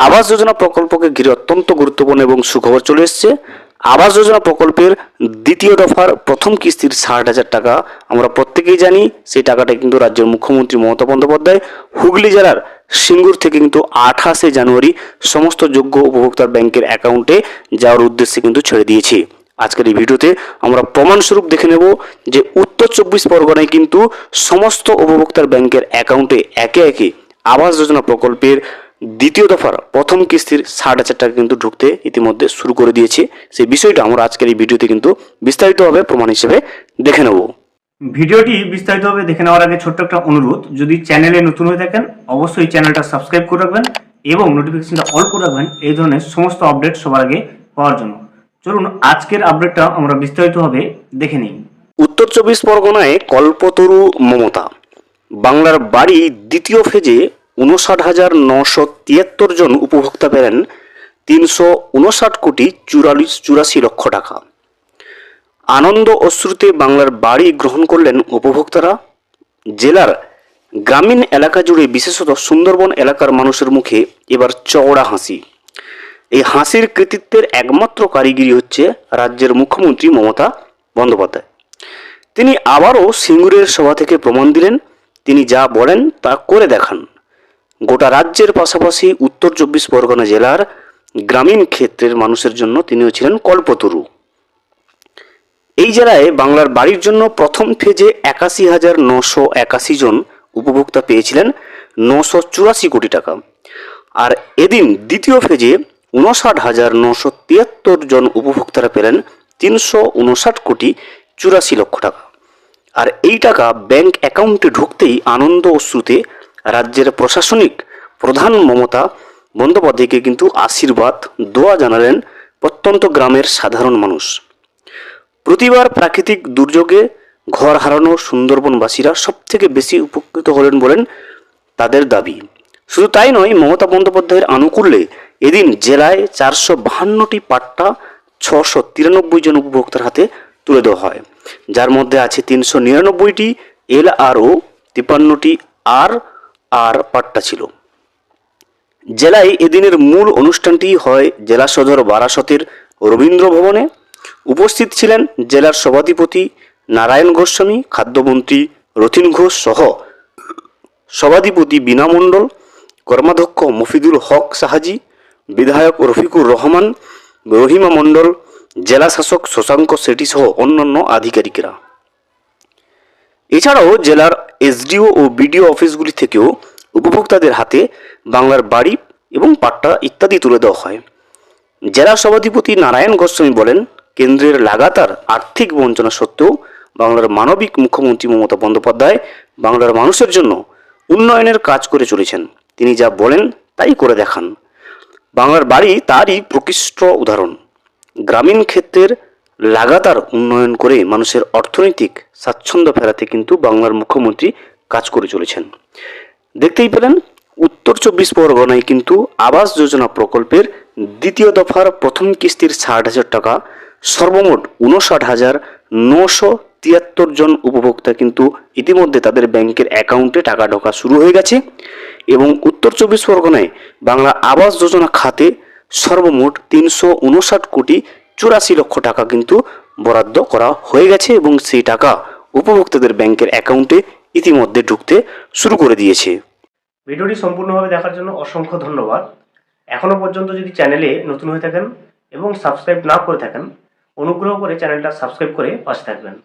আবাস যোজনা প্রকল্পকে ঘিরে অত্যন্ত গুরুত্বপূর্ণ এবং সুখবর চলে এসেছে। আবাস যোজনা প্রকল্পের দ্বিতীয় দফার প্রথম কিস্তির 60,000 টাকা আমরা প্রত্যেকেই জানি। সেই টাকাটা কিন্তু রাজ্যের মুখ্যমন্ত্রী মমতা বন্দ্যোপাধ্যায় হুগলি জেলার সিঙ্গুর থেকে কিন্তু 28শে জানুয়ারি সমস্ত যোগ্য উপভোক্তার ব্যাংকের অ্যাকাউন্টে যাওয়ার উদ্দেশ্যে কিন্তু ছেড়ে দিয়েছে। আজকের এই ভিডিওতে আমরা প্রমাণস্বরূপ দেখে নেব যে উত্তর 24 পরগনায় কিন্তু সমস্ত উপভোক্তার ব্যাংকের অ্যাকাউন্টে একে একে আবাস যোজনা প্রকল্পের দ্বিতীয় দফার প্রথম কিস্তির 60,000 টাকা কিন্তু ঢুকতে ইতিমধ্যে শুরু করে দিয়েছে। সেই বিষয়টা আমরা আজকের এই ভিডিওতে কিন্তু বিস্তারিতভাবে প্রমাণ হিসেবে দেখে নেব। ভিডিওটি বিস্তারিতভাবে দেখে নেওয়ার আগে ছোট্ট একটা অনুরোধ, যদি চ্যানেলে নতুন হয়ে থাকেন অবশ্যই চ্যানেলটা সাবস্ক্রাইব করে রাখবেন এবং নোটিফিকেশনটা অল করে রাখবেন এই ধরনের সমস্ত আপডেট সবার আগে পাওয়ার জন্য। চলুন আজকের আপডেটটা আমরা বিস্তারিতভাবে দেখে নিই। উত্তর 24 পরগনায় কল্পতরু মমতা বাংলার বাড়ি দ্বিতীয় ফেজে 59,973 জন উপভোক্তা পেলেন 359,84 লক্ষ টাকা। আনন্দ অশ্রুতে বাংলার বাড়ি গ্রহণ করলেন উপভোক্তারা। জেলার গ্রামীণ এলাকা জুড়ে বিশেষত সুন্দরবন এলাকার মানুষের মুখে এবার চওড়া হাসি। এই হাসির কৃতিত্বের একমাত্র কারিগরি হচ্ছে রাজ্যের মুখ্যমন্ত্রী মমতা বন্দ্যোপাধ্যায়। তিনি আবারও সিঙ্গুরের সভা থেকে প্রমাণ দিলেন তিনি যা বলেন তা করে দেখান। গোটা রাজ্যের পাশাপাশি উত্তর 24 পরগনা জেলার গ্রামীণ ক্ষেত্রের মানুষের জন্য তিনিও ছিলেন কল্পতরু। এই জেলায় বাংলার বাড়ির জন্য প্রথম ফেজে 81,981 জন উপভোক্তা পেয়েছিলেন 984 কোটি টাকা, আর এদিন দ্বিতীয় ফেজে 59,973 জন উপভোক্তারা পেলেন 359,84 লক্ষ টাকা। আর এই টাকা ব্যাংক অ্যাকাউন্টে ঢুকতেই আনন্দ অশ্রুতে রাজ্যের প্রশাসনিক প্রধান মমতা বন্দ্যোপাধ্যায়কে কিন্তু আশীর্বাদ দোয়া জানালেন প্রত্যন্ত গ্রামের সাধারণ মানুষ। প্রতিবার প্রাকৃতিক দুর্যোগে ঘর হারানো সুন্দরবনবাসীরা সবথেকে বেশি উপকৃত হলেন বলেন তাদের দাবি। শুধু তাই নয়, মমতা বন্দ্যোপাধ্যায়ের আনুকূল্যে এদিন জেলায় 452টি পাট্টা 693 জন উপভোক্তার হাতে তুলে দেওয়া হয়, যার মধ্যে আছে 399টি LR ও 53টি RR পাট্টা ছিল। জেলায় এদিনের মূল অনুষ্ঠানটি হয় জেলা সদর বারাসতের রবীন্দ্র ভবনে। উপস্থিত ছিলেন জেলার সভাধিপতি নারায়ণ গোস্বামী, খাদ্যমন্ত্রী রথীন ঘোষ সহ সভাধিপতি বীণা মণ্ডল, কর্মাধ্যক্ষ মফিদুল হক সাহাজি, বিধায়ক রফিকুর রহমান, রহিমা মণ্ডল, জেলা শাসক শশাঙ্ক সেটি সহ অন্যান্য আধিকারিকরা। এছাড়াও জেলার SDO ও BDO অফিসগুলি থেকেও উপভোক্তাদের হাতে বাংলার বাড়ি এবং পাট্টা ইত্যাদি তুলে দেওয়া হয়। জেলা সভাধিপতি নারায়ণ গোস্বামী বলেন, কেন্দ্রের লাগাতার আর্থিক বঞ্চনা সত্ত্বেও বাংলার মানবিক মুখ্যমন্ত্রী মমতা বন্দ্যোপাধ্যায় বাংলার মানুষের জন্য উন্নয়নের কাজ করে চলেছেন। তিনি যা বলেন তাই করে দেখান। বাংলার বাড়ি তারই প্রকৃষ্ট উদাহরণ। গ্রামীণ ক্ষেত্রের লাগাতার উন্নয়ন করে মানুষের অর্থনৈতিক স্বাচ্ছন্দ্য ফেরাতে কিন্তু বাংলার মুখ্যমন্ত্রী কাজ করে চলেছেন। দেখতেই পেলেন উত্তর 24 পরগনায় কিন্তু আবাস যোজনা প্রকল্পের দ্বিতীয় দফার প্রথম কিস্তির 60,000 টাকা সর্বমোট 59,973 জন উপভোক্তা কিন্তু ইতিমধ্যে তাদের ব্যাংকের অ্যাকাউন্টে টাকা ঢোকা শুরু হয়ে গেছে এবং উত্তর 24 পরগনায় বাংলা আবাস যোজনা খাতে সর্বমোট 359,84 লক্ষ টাকা কিন্তু বরাদ্দ করা হয়ে গেছে এবং সেই টাকা উপভোক্তাদের ব্যাংকের অ্যাকাউন্টে ইতিমধ্যে ঢুকতে শুরু করে দিয়েছে। ভিডিওটি সম্পূর্ণভাবে দেখার জন্য অসংখ্য ধন্যবাদ। এখনও পর্যন্ত যদি চ্যানেলে নতুন হয়ে থাকেন এবং সাবস্ক্রাইব না করে থাকেন, অনুগ্রহ করে চ্যানেলটা সাবস্ক্রাইব করে পাশে থাকবেন।